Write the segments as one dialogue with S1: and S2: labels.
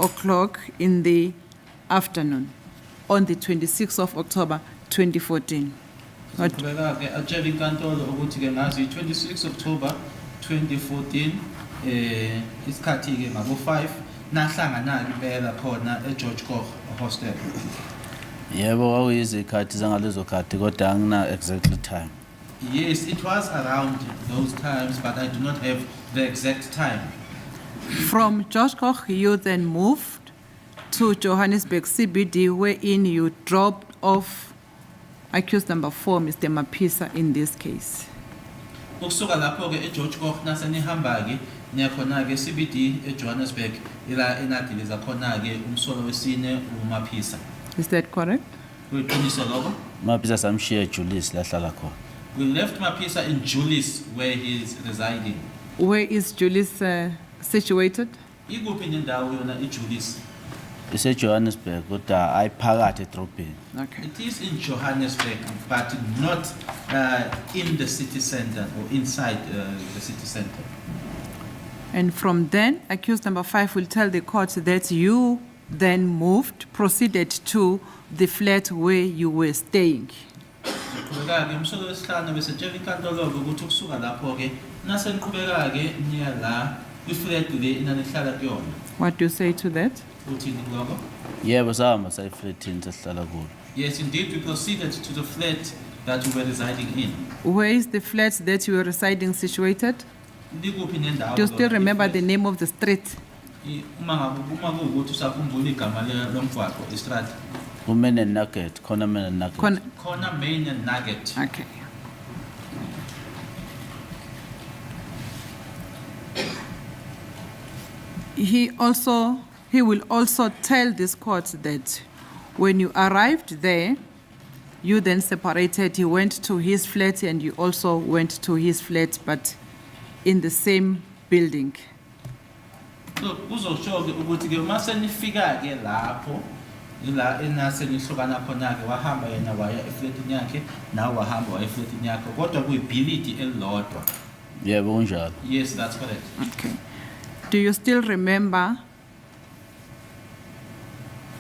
S1: o'clock in the afternoon on the 26th of October 2014. What-
S2: Siqhubeka-ke atshele inkantolo ukuthi-ke ngazi 26 October 2014 isikhathi-ke ngabo-5 nahlangana-ke impela khona eGeorge Koch Hostel.
S3: Yebo kwakuyizikhathi zangalezo khathi kodwa angina exactly time.
S2: Yes, it was around those times, but I do not have the exact time.
S1: From George Koch, you then moved to Johannesburg CBD, wherein you dropped off accused number 4, Mr. Mapisa, in this case.
S2: Ukusuka lapho-ke eGeorge Koch nasenihamba-ke niyakhona-ke CBD eJohannesburg ila enadiliza khona-ke umsolo wesine uMaphisa.
S1: Is that correct?
S2: Kuyiqiniso lokho?
S3: Mapisa samshiya Julius la hlala khona.
S2: We left Maphisa in Julius where he is residing.
S1: Where is Julius situated?
S2: Ikuphi nendawo yona iJulius?
S3: Ise Johannesburg kodwa ayiphakathi edrobheni.
S1: Okay.
S2: It is in Johannesburg, but not in the city center or inside the city center.
S1: And from then, accused number 5 will tell the court that you then proceeded to the flat where you were staying.
S2: Qhubeka-ke umsolo wesihlanu bese tshela inkantolo-ke ukuthi ukusuka lapho-ke naseniqhubeka-ke niya la kwiflat le inanihlala kuyona.
S1: What do you say to that?
S2: Uthini kuloko?
S3: Yebo sahamba sayifletini sesihlala kulo.
S2: Yes, indeed, we proceeded to the flat that we were residing in.
S1: Where is the flat that you were residing situated?
S2: Likuphi nendawo?
S1: Do you still
S2: lona
S1: remember
S2: iflat?
S1: the name of the street?
S2: Uma kuwukuthi usakhumbula igama lomgwaqo istrata.
S3: Kumene nugget, khona mene nugget.
S2: Khona Main and Nugget.
S1: Okay. He will also tell this court that when you arrived there, you then separated. He went to his flat and you also went to his flat, but in the same building.
S2: So uzosho-ke ukuthi-ke uma senifika-ke lapho ila enasenihlukana khona-ke wahamba yena waya efletini yakhe nawe wahamba waya efletini yakhe kodwa kuyibhilidi elilodwa.
S3: Yebo kunjalo.
S2: Yes, that's correct.
S1: Okay. Do you still remember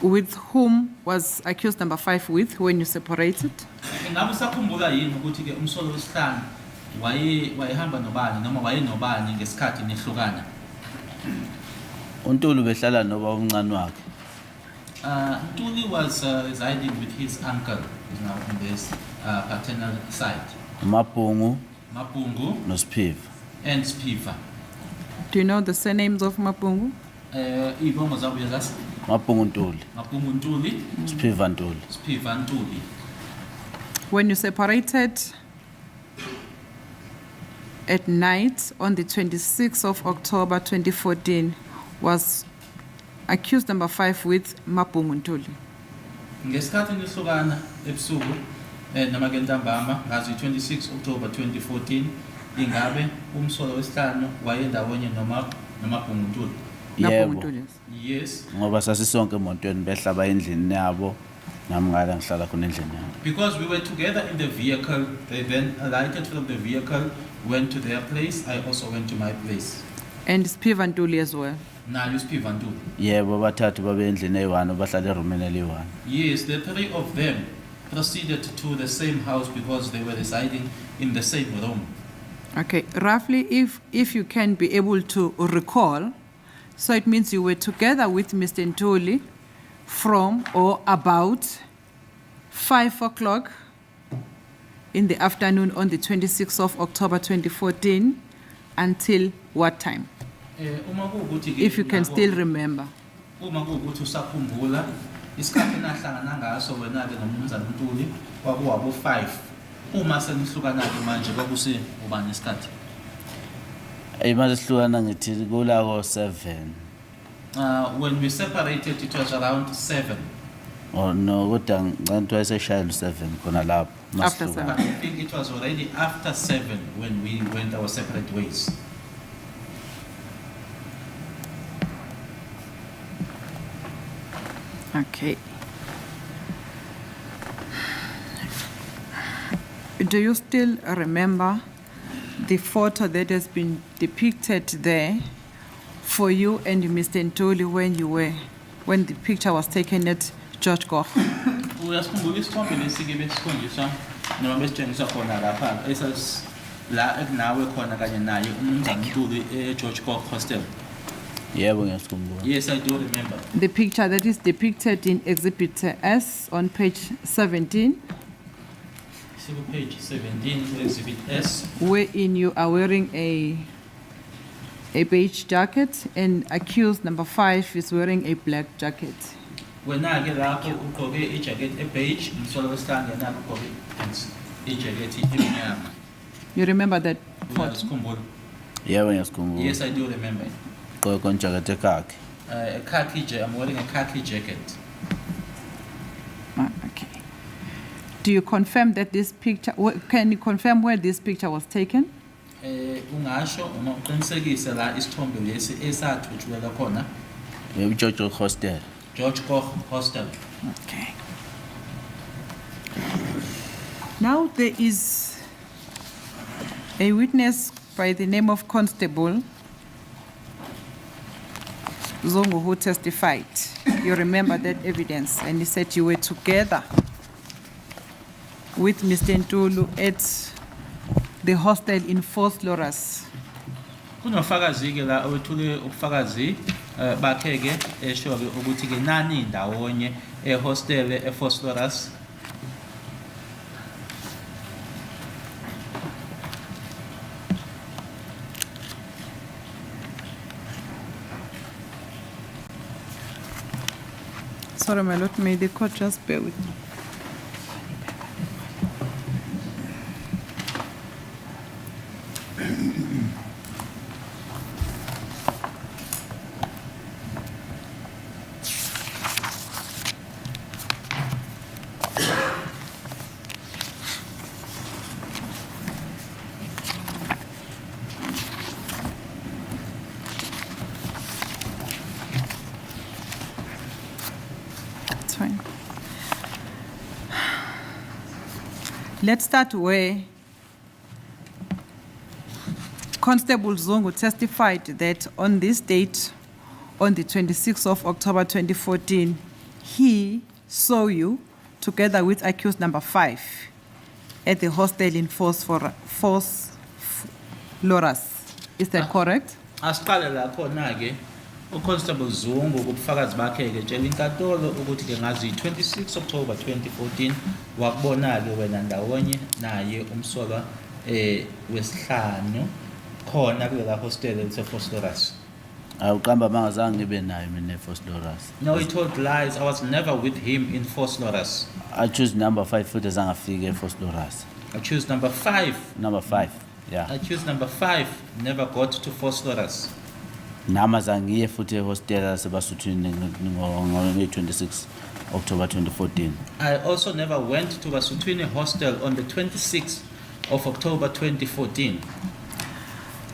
S1: with whom was accused number 5 with when you separated?
S2: Ngabe usakhumbula yini ukuthi-ke umsolo wesihlanu wayehamba nobani noma wayenobani ngesikhathi nihlukana?
S3: Untulu behlala noba umncane wakhe.
S2: Ntuli was residing with his uncle, who's now on this paternal side.
S3: Mapungulu
S2: Mapungu
S3: noSiphiva.
S2: and Spiva.
S1: Do you know the surnames of Mapungu?
S2: Ibongo zabo uyazazi?
S3: Mapungulu Ntuli,
S2: Mapungu Ntuli,
S3: Siphiva Ntuli.
S2: Spiva Ntuli.
S1: When you separated at night on the 26th of October 2014, was accused number 5 with Mapungu Ntuli.
S2: Ngesikhathi nihlukana ebusuku noma ke ntambama ngazi 26 October 2014 ingabe umsolo wesihlanu wayendawonye noma Mapungu Ntuli?
S1: Mapungu
S3: Yebo.
S1: Ntuli, yes.
S2: Yes,
S3: Ngoba sasisonke emotweni behlaba endlini yabo nami ngala ngihlala khona endlini yami.
S2: because we were together in the vehicle. They then alighted from the vehicle, went to their place. I also went to my place.
S1: And Spiva Ntuli as well.
S2: Nayo Spiva Ntuli.
S3: Yebo bathathu babe endlini eyi-1 bahlala erumini eli-1.
S2: Yes, the three of them proceeded to the same house because they were residing in the same room.
S1: Okay, roughly, if you can be able to recall, so it means you were together with Mr. Ntuli from or about 5 o'clock in the afternoon on the 26th of October 2014 until what time?
S2: Uma kuwukuthi-ke
S1: If you can
S2: nabo-
S1: still remember.
S2: Uma kuwukuthi usakhumbula isikhathi nahlangana ngaso wena-ke nomnumzane Ntuli kwakuwabo-5. Uma senihlukana-ke manje kwakuse ubani isikhathi?
S3: Manje sihlukana ngithi kula ko-7.
S2: When we separated, it was around 7.
S3: Oh no kodwa ngicela ukuthi wayeseshayela u-7 khona lapho.
S1: After
S3: masihlukana.
S2: But I think it was already after 7 when we went our separate ways.
S1: Okay. Do you still remember the photo that has been depicted there for you and Mr. Ntuli when the picture was taken at George Koch?
S2: Uyasikhumbula isithombe lesike besikhonjiswa noma besitshengisa khona lapha la ekunawe khona kanye naye umnumzane Ntuli George Koch Hostel?
S3: Yebo ngiyasikhumbula.
S2: Yes, I do remember.
S1: The picture that is depicted in Exhibit S on page 17,
S2: Page 17, Exhibit S.
S1: wherein you are wearing a beige jacket and accused number 5 is wearing a black jacket.
S2: Wena ke lapho ugqoke ijacket ebeige, umsolo wesithathu yena ugqoke ijacket emnyama.
S1: You remember that photo?
S2: Uyasikhumbula?
S3: Yebo ngiyasikhumbula.
S2: Yes, I do remember.
S3: Gqoke konjacket ekhakhi.
S2: I'm wearing a khaki jacket.
S1: Okay. Do you confirm that this picture, can you confirm where this picture was taken?
S2: Ungasho uma uqinisekise la isithombe lesi esathuthukela khona
S3: George Koch Hostel.
S2: George Koch Hostel.
S1: Okay. Now there is a witness by the name of Constable Zongo who testified. You remember that evidence, and he said you were together with Mr. Ntuli at the hostel in Fort Loras.
S2: Kunofakazi ke la owethule ubufakazi bakhe ke esho ke ukuthi ke nani ndawonye ehostel eFort Loras.
S1: Sorry, my lord, may the court just bear with me. It's fine. Let's start where Constable Zongo testified that on this date, on the 26th of October 2014, he saw you together with accused number 5 at the hostel in Fort Loras. Is that correct?
S2: Asiqale la khona ke uConstable Zungu kubufakazi bakhe ke tshela inkantolo ukuthi ke ngazi 26 October 2014 wakubona ke wena ndawonye naye umsolwa wesihlanu khona kule la hostel eFort Loras.
S3: Awuqamba mangazange ngibe naye mina eFort Loras.
S2: No, he told lies. I was never with him in Fort Loras.
S3: I choose number 5 futhi azangafika eFort Loras.
S2: I choose number 5.
S3: Number 5. Yeah.
S2: I choose number 5. Never got to Fort Loras.
S3: Nama zangiye futhi ehostel sebasuthini ngo-26 October 2014.
S2: I also never went to Basutwini Hostel on the 26th of October 2014.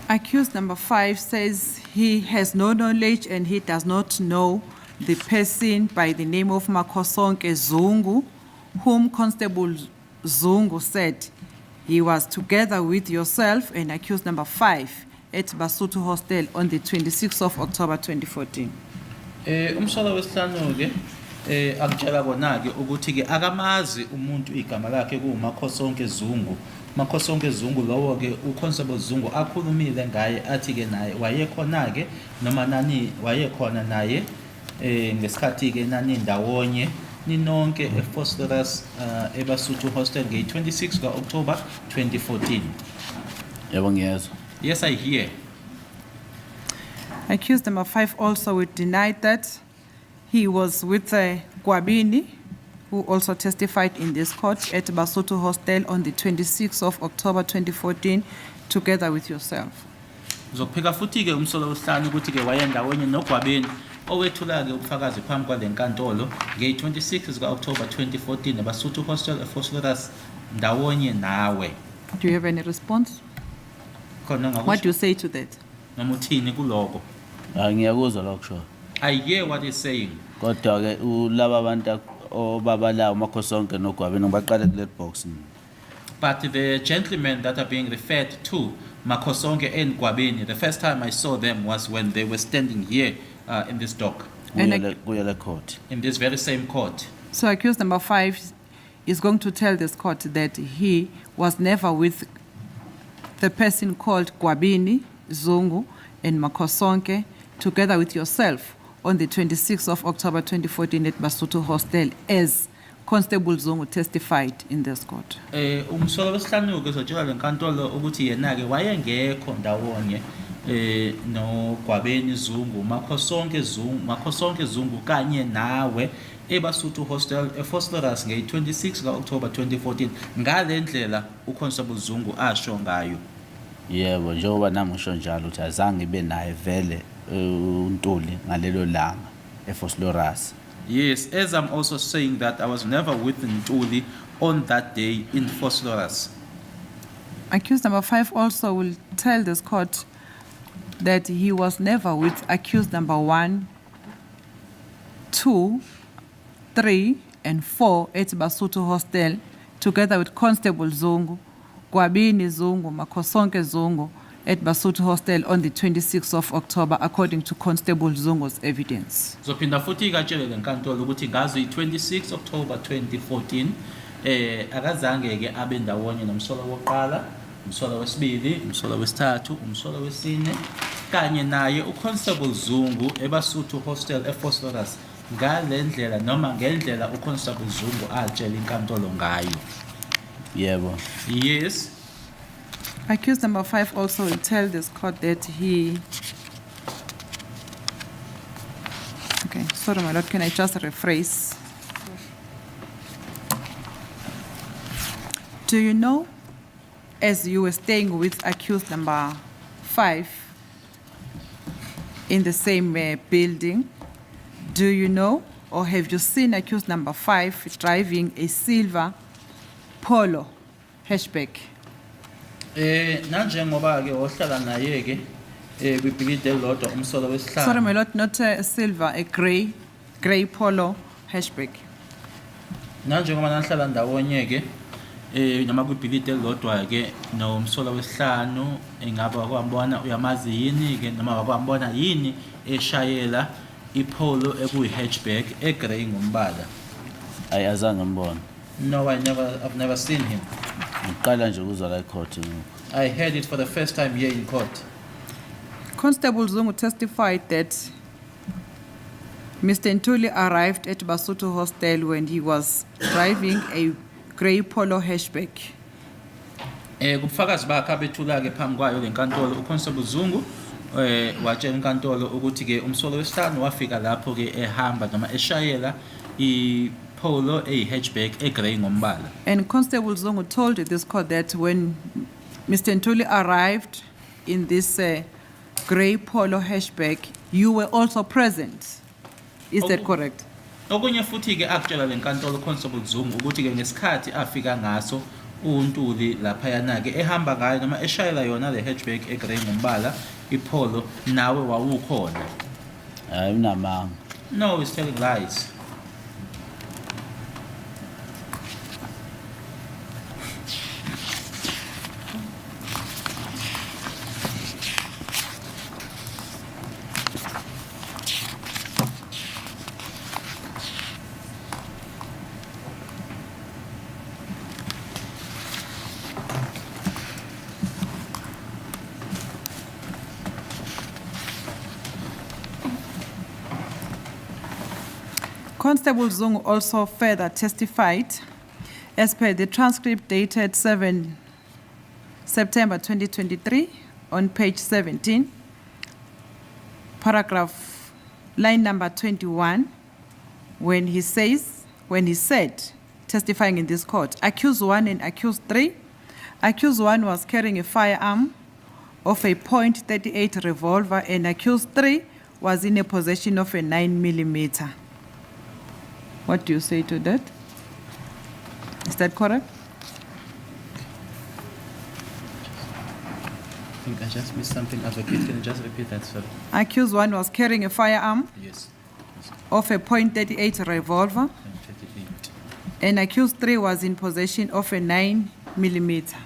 S1: Accused number 5 says he has no knowledge and he does not know the person by the name of Makosonke Zungu, whom Constable Zungu said he was together with yourself and accused number 5 at Basutu Hostel on the 26th of October 2014.
S2: Umsolo wesihlanu ke akutshela bona ke ukuthi ke akamazi umuntu igama lakhe kuMakhosonke Zungu. Makhosonke Zungu lowo ke uConstable Zungu akhulumile ngaye athi ke naye wayekhona ke noma nani wayekhona naye ngesikhathi ke nani ndawonye ninonke eFort Loras eBasuthu Hostel nge-26 October 2014.
S3: Yebo ngiyezwa.
S2: Yes, I hear.
S1: Accused number 5 also would deny that he was with Kwabini, who also testified in this court at Basutu Hostel on the 26th of October 2014, together with yourself.
S2: Uzophika futhi ke umsolo wesihlanu ukuthi ke wayendawonye noGwabeni owethula ke ubufakazi phambi kwale nkantolo nge-26 October 2014 eBasuthu Hostel eFort Loras ndawonye nawe.
S1: Do you have any response?
S2: Khona
S1: What do you say to that?
S2: noma uthini kuloko?
S3: Ngiyakuzwa lokusho.
S2: I hear what he's saying.
S3: Kodwa ke ulaba abantu obabalawo Makhosonke noGwabeni ngibaqale kule box.
S2: But the gentlemen that are being referred to, Makosonke and Gwabini, the first time I saw them was when they were standing here in this dock,
S1: And
S3: kuyele court.
S2: in this very same court.
S1: So accused number 5 is going to tell this court that he was never with the person called Gwabini, Zungu, and Makosonke, together with yourself, on the 26th of October 2014 at Basotho Hostel, as Constable Zungu testified in this court.
S2: Umsolo wesihlanu ke uzotshela lenkantolo ukuthi yena ke wayengekho ndawonye no Gwabeni Zungu, Makosonke Zungu kanye nawe eBasotho Hostel eFosloras nge-26 ka-October 2014. Ngalendlela uConstable Zungu asho ngayo.
S3: Yebo, njengoba nami ngisho njalo ukuthi azange ibe naye vele uNtuli ngalelo langa eFosloras.
S2: Yes, as I'm also saying that I was never with Ntuli on that day in Fosloras.
S1: Accused number 5 also will tell this court that he was never with accused number 1, 2, 3, and 4 at Basotho Hostel, together with Constable Zungu, Gwabini Zungu, Makosonke Zungu, at Basotho Hostel on the 26th of October, according to Constable Zungu's evidence.
S2: Zophinda futhi ikatshele lenkantolo ukuthi ngazo i-26 October 2014 akazange ke abe ndawonye nomsolo wokuqala, umsolo wesibili, umsolo wesithathu, umsolo wesine kanye naye uConstable Zungu eBasotho Hostel eFosloras ngalendlela noma ngendlela uConstable Zungu atshela inkantolo ngayo.
S3: Yebo.
S2: Yes.
S1: Accused number 5 also will tell this court that he... Okay, sorry my lord, can I just rephrase? Do you know, as you were staying with accused number 5 in the same building, do you know or have you seen accused number 5 driving a silver Polo hatchback?
S2: Nanjengoba ke ohlala naye ke kwibhilidi elilodwa umsolo wesihlanu.
S1: Sorry my lord, not a silver, a grey Polo hatchback.
S2: Nanjengoba nahlala ndawonye ke noma kwibhilidi elilodwa ke nomsolo wesihlanu engaba kwambona uyamazi yini ke noma wakwambona yini eshayela iPolo ekuyi-hatchback egrey ngombala.
S3: Ayazange ngibone.
S2: No, I've never seen him.
S3: Ngiqala nje ukuzwa la court ngoku.
S2: I heard it for the first time here in court.
S1: Constable Zungu testified that Mr. Ntuli arrived at Basotho Hostel when he was driving a grey Polo hatchback.
S2: Kubufakazi bakhe abethula ke phambi kwayo lenkantolo uConstable Zungu watshela inkantolo ukuthi ke umsolo wesihlanu wafika lapho ke ehamba noma eshayela iPolo hatchback egrey ngombala.
S1: And Constable Zungu told this court that when Mr. Ntuli arrived in this grey Polo hatchback, you were also present. Is that correct?
S2: Okunye futhi ke akutshela lenkantolo uConstable Zungu ukuthi ke ngesikhathi afika ngaso uNtuli lapha yana ke ehamba ngayo noma eshayela yona le hatchback egrey ngombala iPolo nawe wawukhona.
S3: Hayi unamanga.
S2: No, he's telling lies.
S1: Constable Zungu also further testified, as per the transcript dated 7 September 2023, on page 17, paragraph, line number 21, when he said, testifying in this court, accused 1 and accused 3, accused 1 was carrying a firearm of a .38 revolver, and accused 3 was in a possession of a 9mm. What do you say to that? Is that correct?
S2: I think I just missed something. Advocate, can you just repeat that, sir?
S1: Accused 1 was carrying a firearm
S2: Yes.
S1: of a .38 revolver,
S2: 38.
S1: and accused 3 was in possession of a 9mm millimeter.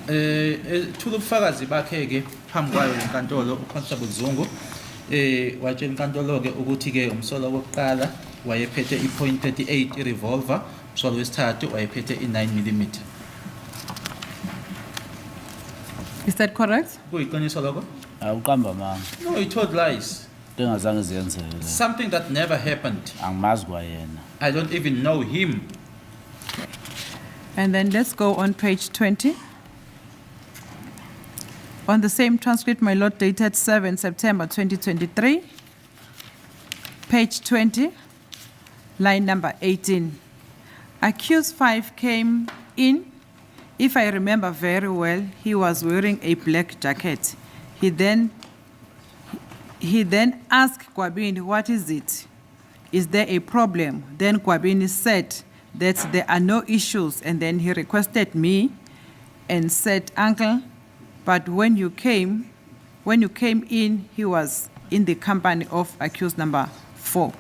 S2: Thula ubufakazi bakhe ke phambi kwayo inkantolo uConstable Zungu watshela inkantolo ke ukuthi ke umsolo wokuqala wayephethe i.38 revolver, umsolo wesithathu wayephethe i9 mm.
S1: Is that correct?
S2: Kuyiqiniso lokho?
S3: Awuqamba manga.
S2: No, he told lies.
S3: Engazange ziyenzeke.
S2: Something that never happened.
S3: Angimazi kwayena.
S2: I don't even know him.
S1: And then let's go on page 20. On the same transcript, my lord, dated 7 September 2023, page 20, line number 18. Accused 5 came in. If I remember very well, he was wearing a black jacket. He then asked Kwabini, what is it? Is there a problem? Then Kwabini said that there are no issues. And then he requested me and said, Uncle, but when you came in, he was in the company of accused number 4.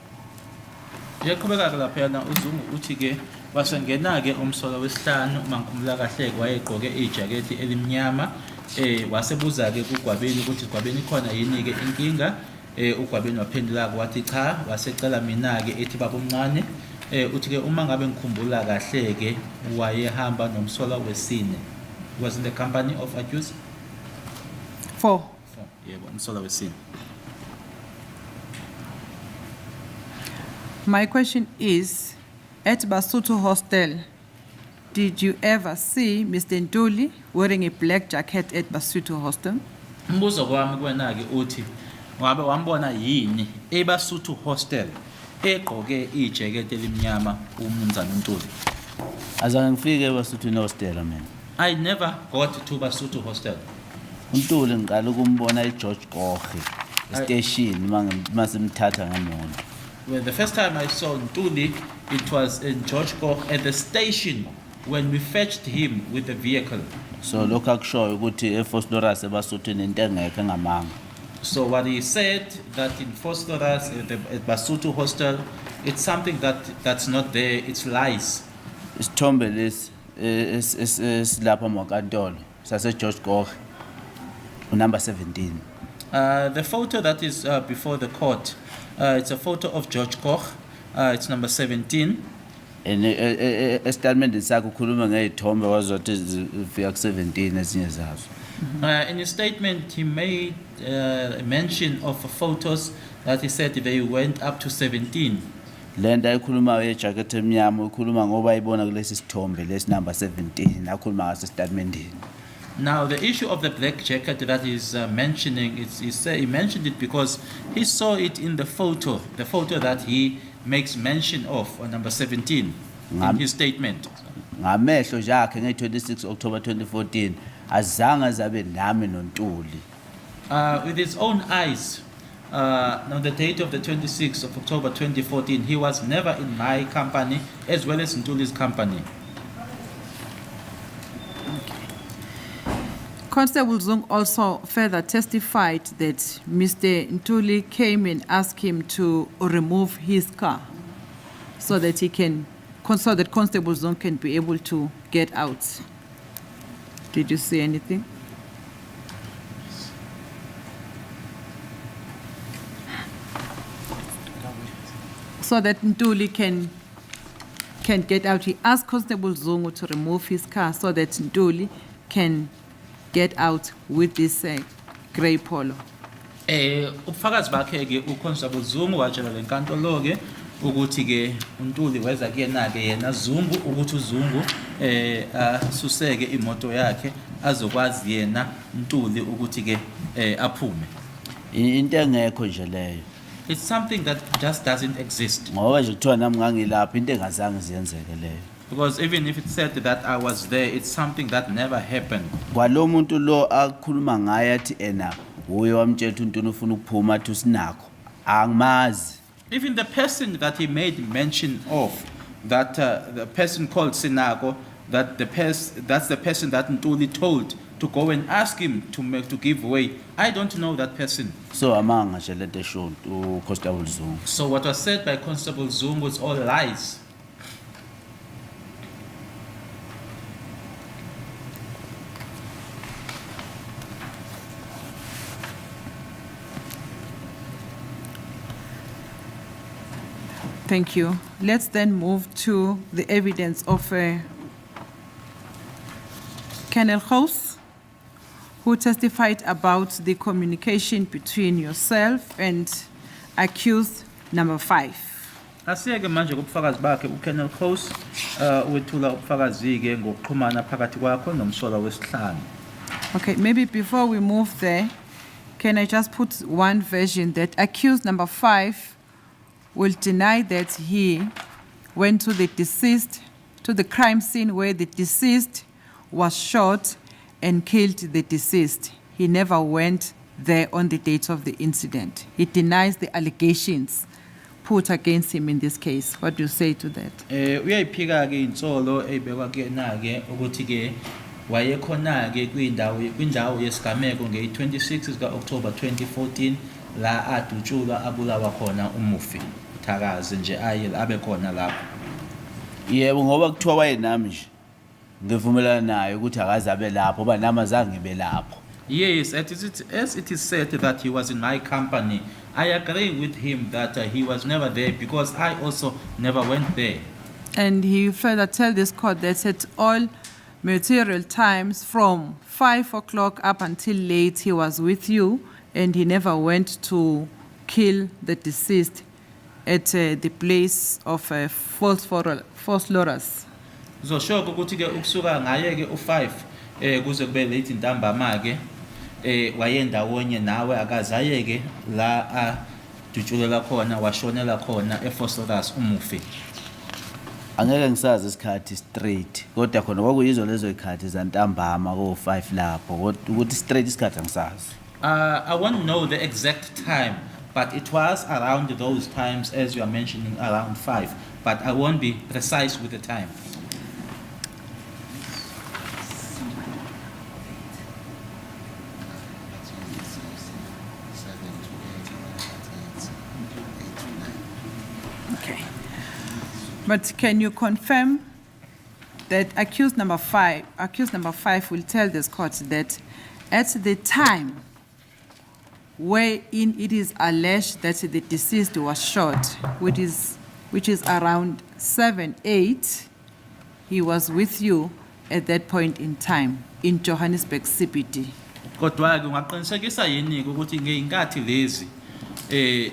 S2: Yaqhubeka ke lapha yana uZungu uthi ke wasengena ke umsolo wesihlanu mangikhumbula kahle ke wayegqoke ijaketi elimnyama wasebuza ke kuGwabeni ukuthi Gwabeni khona yini ke inkinga uGwabeni waphendula wathi cha wasecela mina ke ethi baba omncane uthi ke uma ngabe ngikhumbula kahle ke wayehamba nomsolo wesine. Was in the company of accused
S1: 4.
S2: Yebo umsolo wesine.
S1: My question is, at Basotho Hostel, did you ever see Mr. Ntuli wearing a black jacket at Basotho Hostel?
S2: Umbuzo kwami kuwena ke uthi ngabe wambona yini eBasotho Hostel egqoke ijaketi elimnyama umnumzana uNtuli?
S3: Azange ngifike eBasotho Hostel mina.
S2: I never got to Basotho Hostel.
S3: uNtuli ngiqala ukumbona eGeorge Gqorhe station masimthatha ngemoto.
S2: Well, the first time I saw Ntuli, it was in George Koch at the station when we fetched him with the vehicle.
S3: So lokho akushoyo ukuthi eFosloras eBasotho nento engekho engamanga.
S2: So what he said that in Phosphorus at Basotho Hostel, it's something that's not there, it's lies.
S3: Isithombe lesi esilapha eMakantolo sase George Gqorhe number 17.
S2: The photo that is before the court, it's a photo of George Koch. It's number 17.
S3: And estatement sakho ukhuluma ngezithombe wazothi zifika ku17 ezinye zazo.
S2: In his statement, he made mention of photos that he said they went up to 17.
S3: Lenda ikhuluma ejacket emnyama ukhuluma ngoba ayibona kulesi sithombe lesi number 17 akhuluma ngaso statementini.
S2: Now, the issue of the black jacket that he's mentioning, he mentioned it because he saw it in the photo that he makes mention of on number 17 in his statement.
S3: Ngamehlo yakhe nge26 October 2014 azange zabe nami noNtuli.
S2: With his own eyes, on the date of the 26th of October 2014, he was never in my company as well as Ntuli's company.
S1: Constable Zung also further testified that Mr. Ntuli came and asked him to remove his car so that Constable Zung can be able to get out. Did you see anything? So that Ntuli can get out. He asked Constable Zungu to remove his car so that Ntuli can get out with this grey polo.
S2: Ubufakazi bakhe ke uConstable Zungu watshela lenkantolo ke ukuthi ke uNtuli weza kuyena ke yena Zungu ukuthi uZungu asuseke imoto yakhe azokwazi yena Ntuli ukuthi ke aphume.
S3: Into engekho nje leyo.
S2: It's something that just doesn't exist.
S3: Ngoba nje kuthiwa nami ngangilapha into engazange ziyenzeke leyo.
S2: Because even if it said that I was there, it's something that never happened.
S3: Kwalo muntu lo akhuluma ngaye athi ena uye wamtshela uNtuli ufuna ukuphuma athi usinakho angimazi.
S2: Even the person that he made mention of, that the person called Sinako, that's the person that Ntuli told to go and ask him to give way. I don't know that person.
S3: So amanga nje lento esho uConstable Zungu.
S2: So what was said by Constable Zungu was all lies.
S1: Thank you. Let's then move to the evidence of Colonel Gous, who testified about the communication between yourself and accused number 5.
S2: Asiyeke manje kubufakazi bakhe uKenneth Gous wethula ubufakazi ke ngokuxhumana phakathi kwakho nomsolwa wesihlanu.
S1: Okay, maybe before we move there, can I just put one version that accused number 5 will deny that he went to the deceased, to the crime scene where the deceased was shot and killed the deceased. He never went there on the date of the incident. He denies the allegations put against him in this case. What do you say to that?
S2: Uyayiphika ke insolo ebekwa kuyena ke ukuthi ke wayekhona ke kwindawo yesigameko nge-26 ka-October 2014 la adutshulwa abulawa khona umufi uThakazi nje abe khona lapho.
S3: Yebo ngoba kuthiwa wayenami nje ngivumelana naye ukuthi akaze abe lapho oba nami azange ngibe lapho.
S2: Yes, as it is said that he was in my company, I agree with him that he was never there because I also never went there.
S1: And he further tell this court that at all material times from 5 o'clock up until late he was with you and he never went to kill the deceased at the place of Phosphorus.
S2: Uzoshoka ukuthi ke ukusuka ngaye ke u5 kuze kube late ntambama ke wayendawonye nawe akazaye ke la adutshulela khona washonela khona ePhosphorus umufi.
S3: Angeke ngisazi isikhathi straight kodwa khona kwakuyizo lezo ikhathi zantambama ko5 lapho ukuthi straight isikhathi angisazi.
S2: I won't know the exact time, but it was around those times as you are mentioning, around 5, but I won't be precise with the time.
S1: Okay. But can you confirm that accused number 5 will tell this court that at the time wherein it is alleged that the deceased was shot, which is around 7-8, he was with you at that point in time in Johannesburg CBD.
S2: Kodwa ke ungaqinisekisa yini ukuthi ngeinkathi lezi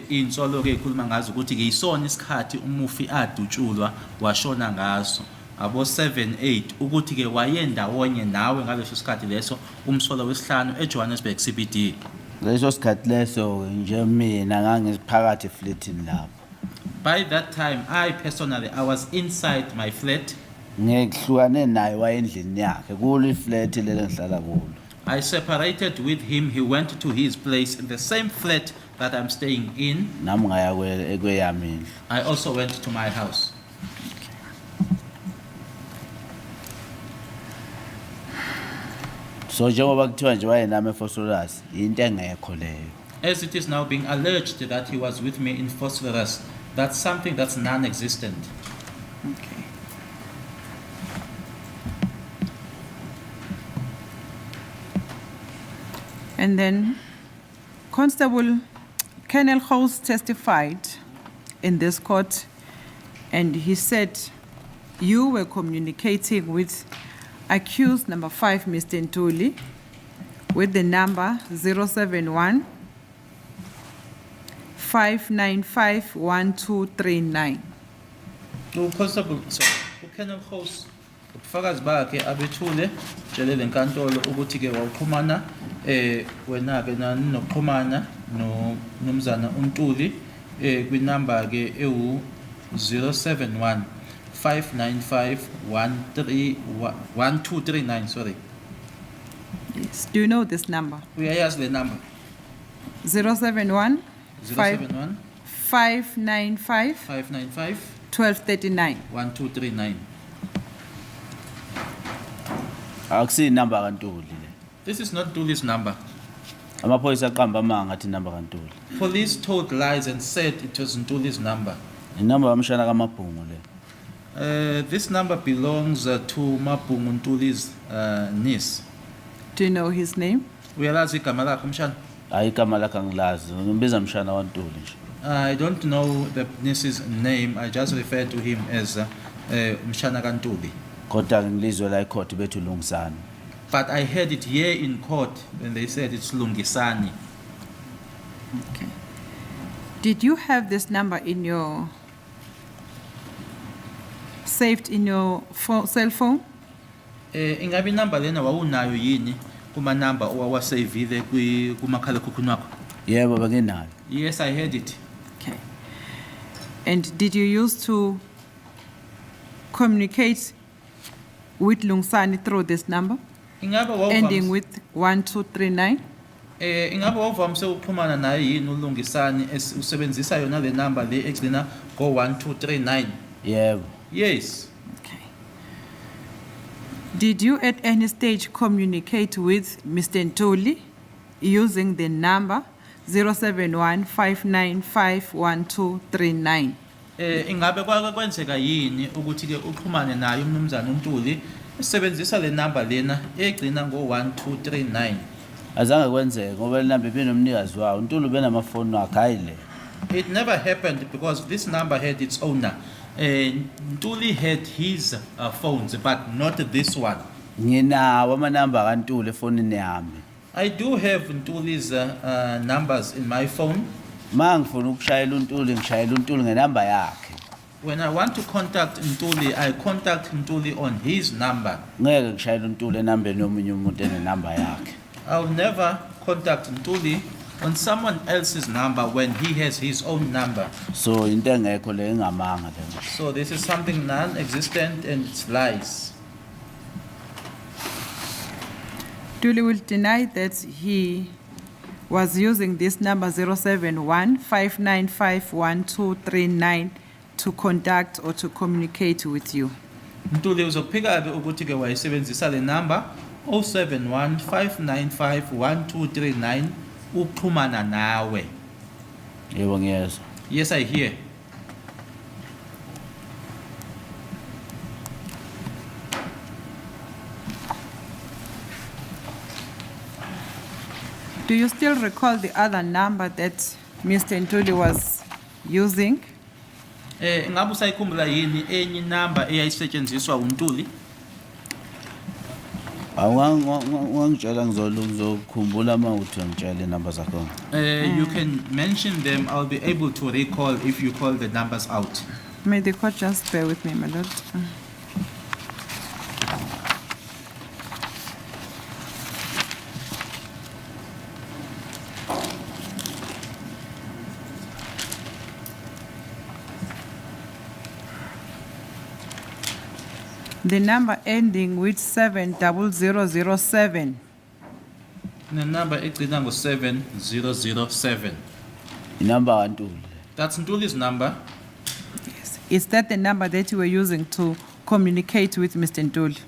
S2: insolo ke ikhuluma ngazo ukuthi ke isona isikhathi umufi adutshulwa washona ngaso abo 7-8 ukuthi ke wayendawonye nawe ngaleso sikhathi leso umsolo wesihlanu eJohannesburg CBD.
S3: Leso sikhathi leso nje mina ngangiphakathi eflatini lapho.
S2: By that time I personally was inside my flat.
S3: Ngihlukane naye wayendlini yakhe kulo iflat lele ngihlala kulo.
S2: I separated with him. He went to his place in the same flat that I'm staying in.
S3: Nami ngaya kweyami indlu.
S2: I also went to my house.
S3: So njengoba kuthiwa nje wayenami ePhosphorus into engekho leyo.
S2: As it is now being alleged that he was with me in Phosphorus, that's something that's non-existent.
S1: Okay. And then Constable Colonel Gous testified in this court, and he said you were communicating with accused number 5, Mr. Ntuli, with the number 071 595 1239.
S2: Constable, sorry, uKenneth Gous ubufakazi bakhe abethule tshele lenkantolo ukuthi ke wawuxhumana wena ke nokuxhumana nomzana uNtuli kwinamba ke ewu 071 595 1239. Sorry.
S1: Yes. Do you know this number?
S2: Uyayazi le number?
S1: 071
S2: 071
S1: 595
S2: 595
S1: 1239.
S2: 1239.
S3: Akusi number kaNtuli le.
S2: This is not Ntuli's number.
S3: Amaphoyisa aqamba amanga athi number kaNtuli.
S2: Police told lies and said it was Ntuli's number.
S3: Inamba yamshana kaMabhungu le.
S2: This number belongs to Mabhungu Ntuli's niece.
S1: Do you know his name?
S2: Uyalazi igama lakhe mshana?
S3: Hayi igama lakhe angilazi. Ngimbiza mshana waNtuli nje.
S2: I don't know the niece's name. I just refer to him as Mshana Kantuli.
S3: kodwa ngilizwe la ikhoti bethu Lungisani.
S2: But I heard it here in court when they said it's Lungisani.
S1: Okay. Did you have this number in your, saved in your cell phone?
S2: Ingabi number lena wawunayo yini kuma number owawasavile kumakhalekhukhwini wakho?
S3: Yebo benginayo.
S2: Yes, I heard it.
S1: Okay. And did you use to communicate with Lungsani through this number,
S2: Ingabe
S1: ending with 1239?
S2: Ingabe wawuvamise ukuxhumana naye yini uLungisani usebenzisa yona le number le egcina go1239?
S3: Yebo.
S2: Yes.
S1: Okay. Did you at any stage communicate with Mr. Ntuli using the number 071-595-1239?
S2: Ingabe kwenzeka yini ukuthi ke uxhumane naye umnumzana uNtuli esebenzisa le number lena egcina go1239?
S3: Azange kwenzeke ngoba le number benomnikazi wawo. uNtuli benamafoni wakhe ayile.
S2: It never happened because this number had its owner. Ntuli had his phones, but not this one.
S3: Nginawo amanamba kaNtuli efonini yami.
S2: I do have Ntuli's numbers in my phone.
S3: Mangifuna ukushayela uNtuli ngishayela uNtuli ngenamba yakhe.
S2: When I want to contact Ntuli, I contact Ntuli on his number.
S3: Ngeke ngishayela uNtuli enambeni yomunye umuntu enenamba yakhe.
S2: I'll never contact Ntuli on someone else's number when he has his own number.
S3: So into engekho le engamanga le.
S2: So this is something non-existent and it's lies.
S1: Ntuli will deny that he was using this number 071-595-1239 to contact or to communicate with you.
S2: Ntuli uzophika-ke ukuthi ke wayisebenzisa le number 071-595-1239 ukuxhumana nawe.
S3: Yebo ngiyezwa.
S2: Yes, I hear.
S1: Do you still recall the other number that Mr. Ntuli was using?
S2: Ngabe usayikhumbula yini enye number eyayisetshenziswa uNtuli?
S3: Awangitshela ngizokukhumbula mawuthi ngitshela inamba zakho.
S2: You can mention them. I'll be able to recall if you call the numbers out.
S1: May the court just bear with me, my lord. The number ending with 70007.
S2: The number egcina ngo-7007.
S3: Inamba kaNtuli.
S2: That's Ntuli's number.
S1: Yes. Is that the number that you were using to communicate with Mr. Ntuli?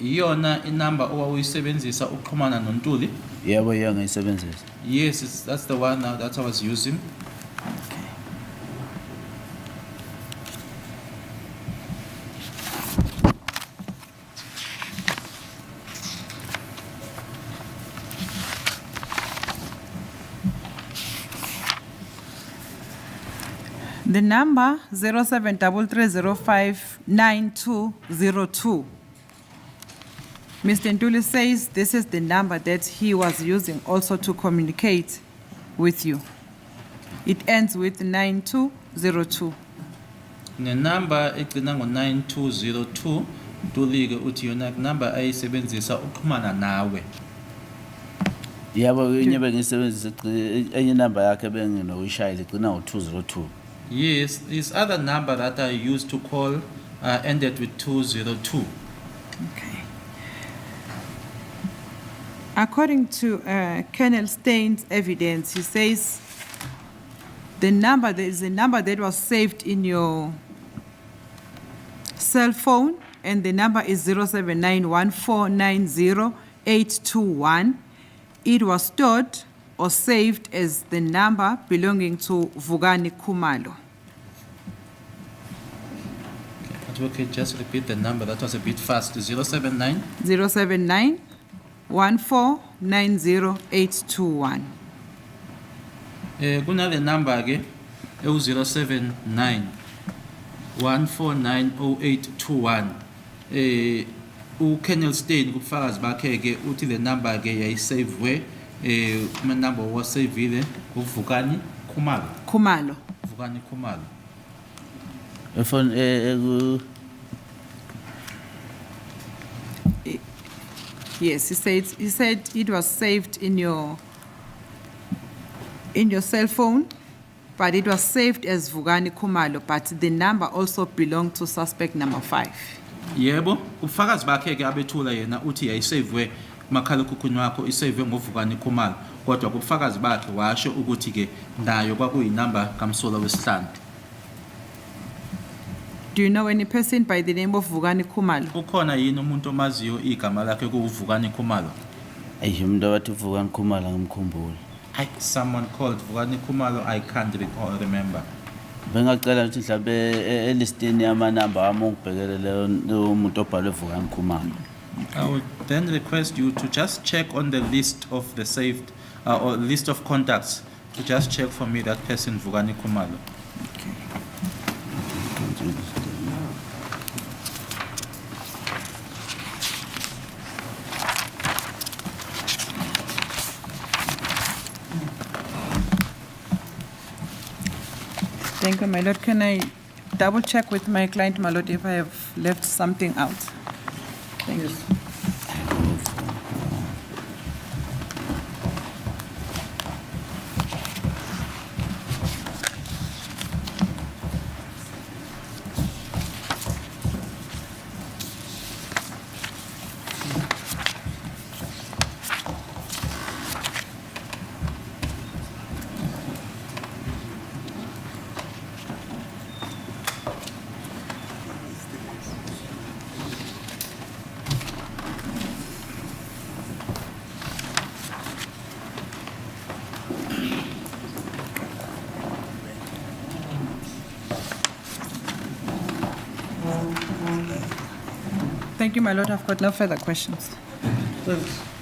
S2: Iyona inumber owawuyisebenzisa ukuxhumana noNtuli.
S3: Yebo ngiyayisebenzisa.
S2: Yes, that's the one now that I was using.
S1: The number 0733059202. Mr. Ntuli says this is the number that he was using also to communicate with you. It ends with 9202.
S2: Number egcina ngo-9202. Ntuli-ke uthi yona number ayisebenzisa ukuxhumana nawe.
S3: Yebo enye bengisebenzisa enye inamba yakhe benginoyishayela igcina ngo202.
S2: Yes, this other number that I used to call ended with 202.
S1: Okay. According to Colonel Stein's evidence, he says there is a number that was saved in your cell phone, and the number is 07914900821. It was stored or saved as the number belonging to Vugani Khumalo.
S2: Okay, just repeat the number. That was a bit fast. 079
S1: 07914900821.
S2: kunale number ke 079 1490821. uKennel Stein kubufakazi bakhe ke uthi le number ke yayisavwe kuma number wasavile uVukani Khumalo.
S1: Khumalo.
S2: Vukani Khumalo.
S3: Phone
S1: Yes, he said it was saved in your cell phone, but it was saved as Vugani Khumalo, but the number also belonged to suspect number 5.
S2: Yebo, ubufakazi bakhe ke abethula yena uthi yayisavwe kumakhalekhukhwini wakho isavwe ngoVukani Khumalo, kodwa kubufakazi bakhe washo ukuthi ke nayo kwakuyinamba kaMsola wesihlanu.
S1: Do you know any person by the name of Vugani Khumalo?
S2: Ukhona yini umuntu omaziyo igama lakhe kuVukani Khumalo?
S3: umuntu abathi Vukani Khumalo ngimkhumbula.
S2: Someone called Vukani Khumalo, I can't remember.
S3: Bengacela ukuthi mhlawumbe elistini yamanamba ami ungibhekele leyo umuntu obhalwe Vukani Khumalo.
S2: I would then request you to just check on the list of the saved or list of contacts to just check for me that person Vukani Khumalo.
S1: Thank you, my lord. Can I double check with my client, my lord, if I have left something out? Thank you. Thank you, my lord. I've got no further questions.
S2: Thanks.